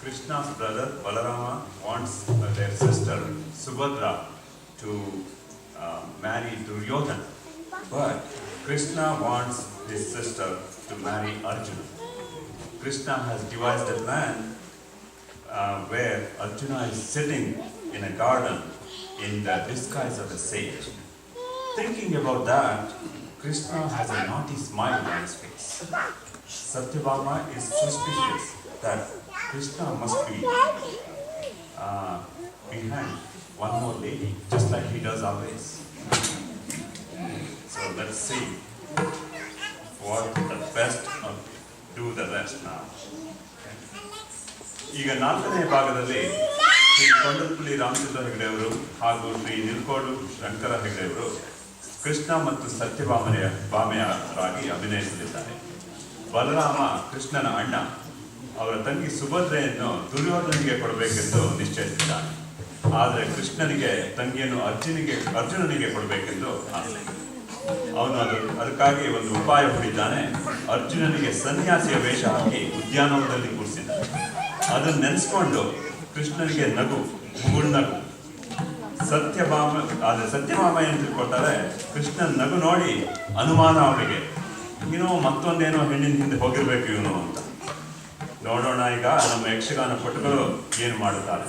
Krishna's brother Balarama wants their sister Subhadra to marry Duryodhana, but Krishna wants his sister to marry Arjuna. Krishna has devised a plan where Arjuna is sitting in a garden in the disguise of a sage. Thinking about that, Krishna has a naughty smile on his face. Satyabhama is suspicious that Krishna must be behind one more lady, just like he does always. So let's see what the best of do the rest now. ಈಗ ನಾಲ್ಕನೇ ಭಾಗದಲ್ಲಿ ಶ್ರೀ ಕೊಂಡಲ್ಪಲ್ಲಿ ರಾಮಚಂದ್ರ ಹೆಗಡೆ ಅವರು ಹಾಗೂ ಶ್ರೀ ನಿಲ್ಕೋಡು ಶಂಕರ ಹೆಗಡೆ ಅವರು ಕೃಷ್ಣ ಮತ್ತು ಸತ್ಯಭಾಮೆಯರಾಗಿ ಅಭಿನಯಿಸಲಿದ್ದಾರೆ. ಬಲರಾಮ ಕೃಷ್ಣನ ಅಣ್ಣ ಅವರ ತಂಗಿ ಸುಭದ್ರೆಯನ್ನು ದುರ್ಯೋಧನಿಗೆ ಕೊಡಬೇಕೆಂದು ನಿಶ್ಚಯಿಸಿದ್ದಾನೆ. ಆದರೆ ಕೃಷ್ಣನಿಗೆ ತಂಗಿಯನ್ನು ಅರ್ಜುನನಿಗೆ ಕೊಡಬೇಕೆಂದು ಆಸೆ. ಅವನು ಅದಕ್ಕಾಗಿ ಒಂದು ಉಪಾಯ ಹೂಡಿದ್ದಾನೆ. ಅರ್ಜುನನಿಗೆ ಸನ್ಯಾಸಿಯ ವೇಷ ಹಾಕಿ ಉದ್ಯಾನವನದಲ್ಲಿ ಕೂರಿಸಿದ್ದಾನೆ. ಅದನ್ನು ನೆನೆಸ್ಕೊಂಡು ಕೃಷ್ಣನಿಗೆ ಮುಗುಳ್ನಗು. ಸತ್ಯಭಾಮ ಏನು ತಿಳ್ಕೊಳ್ತಾರೆ, ಕೃಷ್ಣನ ನಗು ನೋಡಿ ಅನುಮಾನ ಅವರಿಗೆ, ಮತ್ತೊಂದೇನೋ ಹೆಣ್ಣಿನ ಹಿಂದೆ ಹೋಗಿರ್ಬೇಕು ಇವನು ಅಂತ. ನೋಡೋಣ ಈಗ ನಮ್ಮ ಯಕ್ಷಗಾನ ಪಟುಗಳು ಏನು ಮಾಡುತ್ತಾರೆ.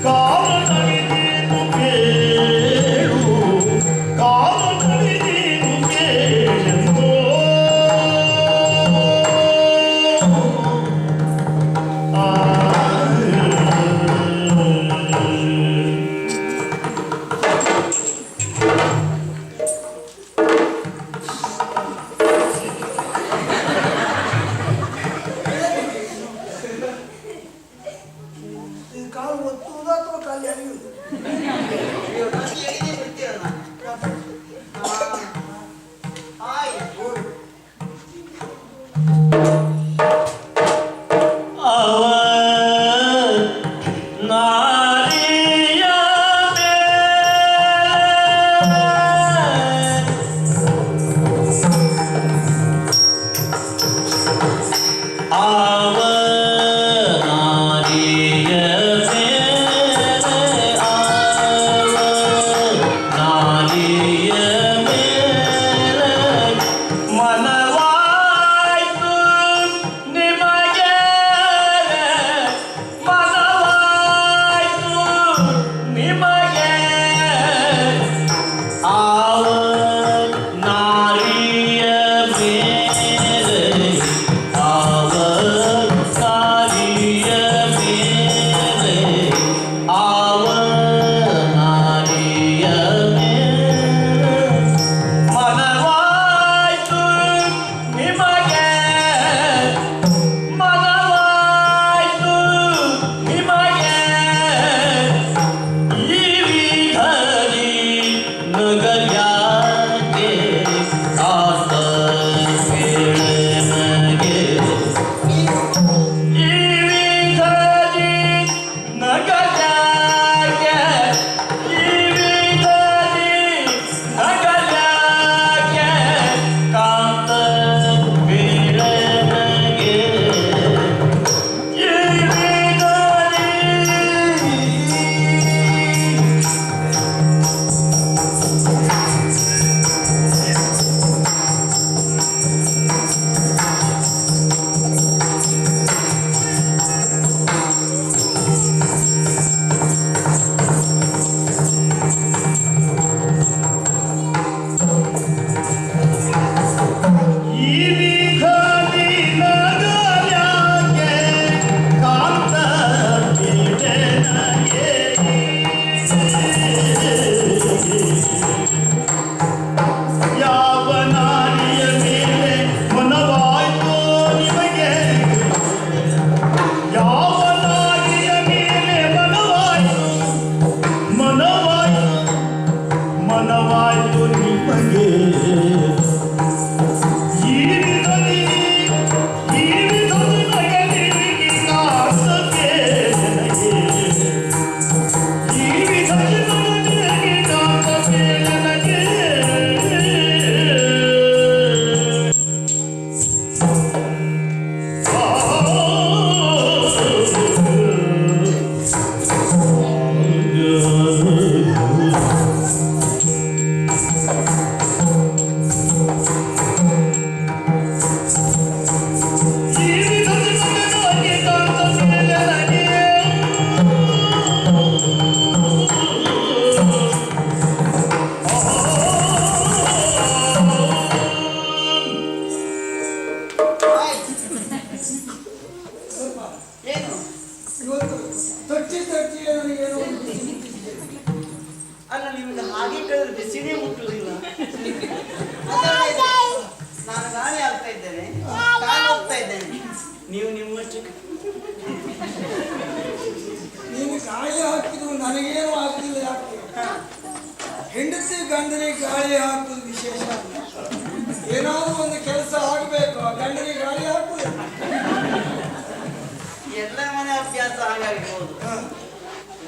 ಕಾಲ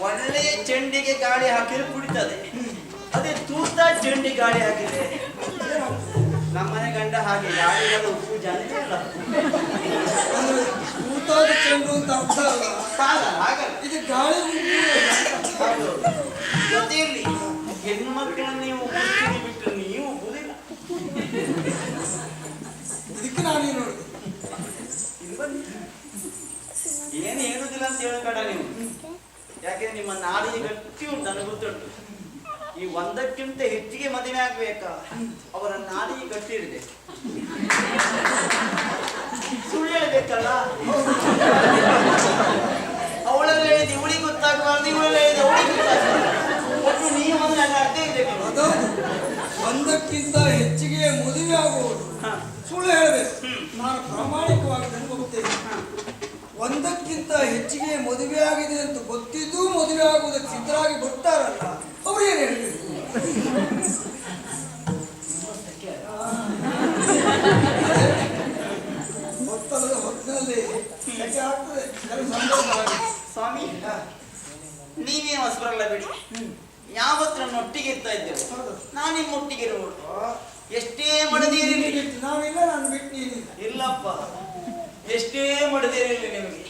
ಒಳ್ಳೆಯ ಚೆಂಡಿಗೆ ಗಾಳಿ ಹಾಕಿದ್ರೆ ಕುಡಿತದೆ. ಅದೇ ತೂತ ಚೆಂಡಿ ಗಾಳಿ ಹಾಕಿದ್ರೆ ನಮ್ಮನೆ ಗಂಡ ಹಾಗೆ ಗಾಳಿಗಳ ಉಪ್ಪು ಜಾಸ್ತಿ ಅಲ್ಲ. ತೂತಾದ ಚೆಂಡು ಅಂತ ಅರ್ಥ ಅಲ್ಲ. ಇದು ಗಾಳಿ ಜೊತೆಯಲ್ಲಿ ಹೆಣ್ಮಕ್ಳನ್ನ ನೀವು ಮುಚ್ಚಿಗೆ ಬಿಟ್ಟು ನೀವು ಬುದಿಲ್ಲ. ಇದಕ್ಕೆ ನಾನೇ ನೋಡಿದೆ. ಏನು ಹೇಳುದಿಲ್ಲ ಅಂತ ಹೇಳಬೇಡ ನೀವು. ಯಾಕೆಂದ್ರೆ ನಿಮ್ಮ ನಾಡಿಗೆ ಗಟ್ಟಿ ಉಂಟು, ನನಗೆ ಗೊತ್ತುಂಟು. ಈ ಒಂದಕ್ಕಿಂತ ಹೆಚ್ಚಿಗೆ ಮದುವೆ ಆಗ್ಬೇಕಾ ಅವರ ನಾಡಿಗೆ ಗಟ್ಟಿ ಇರದೆ. ಸುಳ್ಳು ಹೇಳ್ಬೇಕಲ್ಲ. ಅವಳೆಲ್ಲ ಹೇಳಿದ ಇವಳಿಗೆ ಗೊತ್ತಾಗಬಾರ್ದು, ಇವಳೆಲ್ಲ ಹೇಳಿದ ಅವಳಿಗೆ ಗೊತ್ತಾಗಬಾರ್ದು. ಒಟ್ಟು ನೀವು ಅಂದ್ರೆ ನನ್ನ ಅರ್ಥ ಇರಬೇಕು. ಒಂದಕ್ಕಿಂತ ಹೆಚ್ಚಿಗೆ ಮದುವೆ ಆಗುವುದು ಸುಳ್ಳು ಹೇಳಬೇಕು. ನಾನು ಪ್ರಾಮಾಣಿಕವಾಗಿ ಹೋಗ್ತೇನೆ. ಒಂದಕ್ಕಿಂತ ಹೆಚ್ಚಿಗೆ ಮದುವೆ ಆಗಿದೆ ಅಂತ ಗೊತ್ತಿದ್ದು ಮದುವೆ ಆಗುವುದಕ್ಕೆ ಸಿದ್ಧರಾಗಿ ಬರ್ತಾರಲ್ಲ ಅವ್ರು ಏನು ಹೇಳ್ಬೇಕು? ಹೊತ್ತಿನಲ್ಲಿ ಯಾಕೆ ಆಗ್ತದೆ ಸ್ವಾಮಿ ನೀವೇನು ಹೊಸಬರಲ್ಲ ಬಿಡಿ. ಯಾವತ್ತು ನನ್ನ ಒಟ್ಟಿಗೆ ಇರ್ತಾ ಇದ್ದೇವೆ, ನಾನು ನಿಮ್ಮ ಒಟ್ಟಿಗೆ ಇರುವುದು. ಎಷ್ಟೇ ಮಡದಿರಲಿ ನಾವಿಲ್ಲ, ನಾನು ಬಿಟ್ಟು ನೀನಿಲ್ಲ. ಇಲ್ಲಪ್ಪ, ಎಷ್ಟೇ ಮಡದಿರಲಿ ನಿಮಗೆ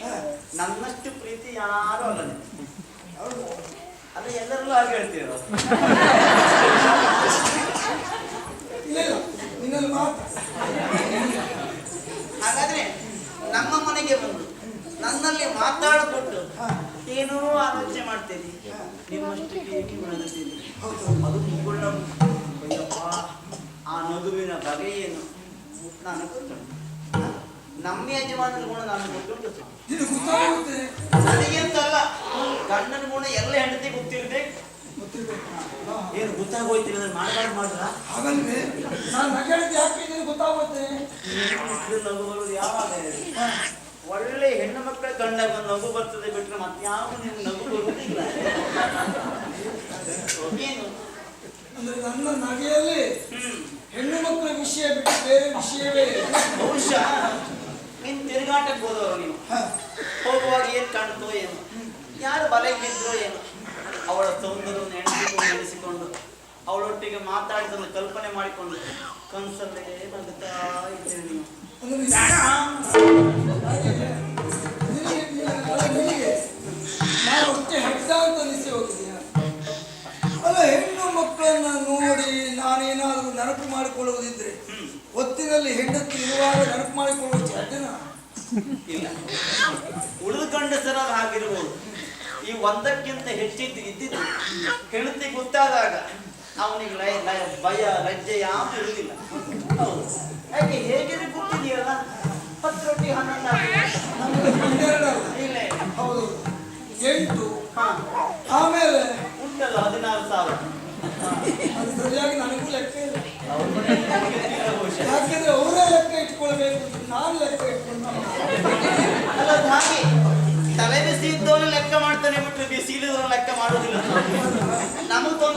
ನನ್ನಷ್ಟು ಪ್ರೀತಿ ಯಾರು ಅಲ್ಲ. ಅದು ಎಲ್ಲರಲ್ಲೂ ಹಾಗೆ ಹೇಳ್ತೀರ. ಇಲ್ಲ ನಿನ್ನಲ್ಲಿ ಮಾತ್ರ. ಹಾಗಾದ್ರೆ ನಮ್ಮ ಮನೆಗೆ ಬಂದು ನನ್ನಲ್ಲಿ ಮಾತಾಡಿಕೊಟ್ಟು ಏನೋ ಆಲೋಚನೆ ಮಾಡ್ತೇನೆ. ನಿಮ್ಮಷ್ಟು ಏಕೆ ಬೆಳೆದಿದ್ದೀನಿ ಅದು ಮುಗುಳ್ಳ. ಆ ನಗುವಿನ ಬಗೆ ಏನು ನಾನು ಗೊತ್ತುಂಟು. ನಮ್ಮ ಯಜಮಾನನ ಗುಣ ನಾನು ಗೊತ್ತುಂಟು. ನನಗೆ ಅಂತಲ್ಲ, ಗಂಡನ ಗುಣ ಎಲ್ಲ ಹೆಂಡತಿ ಗೊತ್ತಿರ್ಬೇಕು. ಏನು ಗೊತ್ತಾಗೋಯ್ತಿಲ್ಲ ಅಂದ್ರೆ ಮಾಡಬಾರ್ದು ಮಾಡ್ರ. ಹಾಗಲ್ವೇ ನಾನು ನಗಡಿದ್ದು ಯಾಕೆ ಗೊತ್ತಾಗುತ್ತೆ. ನಗು ಬರುವುದು ಯಾವಾಗ? ಒಳ್ಳೆ ಹೆಣ್ಣು ಮಕ್ಕಳ ಕಂಡಾಗ ನಗು ಬರ್ತದೆ ಬಿಟ್ರೆ ಮತ್ತೆ ಯಾವ ನಿಮ್ಗೆ ನಗು ಬರುವುದಿಲ್ಲ. ಏನು ಅಂದ್ರೆ ನನ್ನ ನಗೆಯಲ್ಲಿ ಹೆಣ್ಣು ಮಕ್ಕಳ ವಿಷಯ ಬಿಟ್ಟು ಬೇರೆ ವಿಷಯವೇ. ಬಹುಶಃ ನೀನು ತಿರುಗಾಟಕ್ಕೆ ಹೋದವರು. ನೀವು ಹೋಗುವಾಗ ಏನ್ ಕಾಣ್ತೋ ಏನು, ಯಾರು ಬಲೆಗಿದ್ರೋ ಏನು, ಅವಳ ಸೌಂದರ್ಯವನ್ನು ನೆನೆಸಿಕೊಂಡು ಅವಳೊಟ್ಟಿಗೆ ಮಾತಾಡಿದನ್ನು ಕಲ್ಪನೆ ಮಾಡಿಕೊಂಡು ಕನಸಲ್ಲೇ ನಗುತ್ತಾ ಇದ್ದೇನೆ. ನೀವು ನಾನು ಅಷ್ಟೇ ಹೆಡ್ಡ ಅಂತ ಅನಿಸಿ ಹೋಗಿದ್ದೀಯ. ಅಲ್ಲ, ಹೆಣ್ಣು ಮಕ್ಕಳನ್ನ ನೋಡಿ ನಾನೇನಾದರೂ ನೆನಪು ಮಾಡಿಕೊಳ್ಳುವುದಿದ್ರೆ ಹೊತ್ತಿನಲ್ಲಿ ಹೆಂಡತಿ ಇರುವಾಗ ನೆನಪು ಮಾಡಿಕೊಳ್ಳುವ ಸಾಧ್ಯನ ಇಲ್ಲ. ಉಳಿದು ಗಂಡಸರಾದ ಹಾಗಿರ್ಬೋದು. ಈ ಒಂದಕ್ಕಿಂತ ಹೆಚ್ಚಿದ್ದು ಇದ್ದಿದ್ದು ಹೆಂಡತಿ ಗೊತ್ತಾದಾಗ ಅವನಿಗೆ ಭಯ ಲಜ್ಜೆ ಯಾವುದು ಇರುವುದಿಲ್ಲ. ಹೌದು, ಯಾಕೆ ಹೇಗೆ ಗೊತ್ತಿದೆಯಲ್ಲ, 10 ರೊಟ್ಟಿ 11 ಇಲ್ಲ. ಹೌದು, 8 ಆಮೇಲೆ ಉಂಟಲ್ಲ 16,000. ಅದು ಸರಿಯಾಗಿ ನನಗೂ ಲೆಕ್ಕ ಇಲ್ಲ. ಯಾಕೆಂದ್ರೆ ಅವರೇ ಲೆಕ್ಕ ಇಟ್ಕೊಳ್ಬೇಕು, ನಾನು ಲೆಕ್ಕ ಇಟ್ಕೊಂಡು ಅಲ್ಲ. ಹಾಗೆ ತಲೆ ಬಿಸಿ ಇದ್ದವನು ಲೆಕ್ಕ ಮಾಡ್ತಾನೆ ಬಿಟ್ಟರೆ ಬಿಸಿ ಇಲ್ಲದವನು ಲೆಕ್ಕ ಮಾಡುವುದಿಲ್ಲ.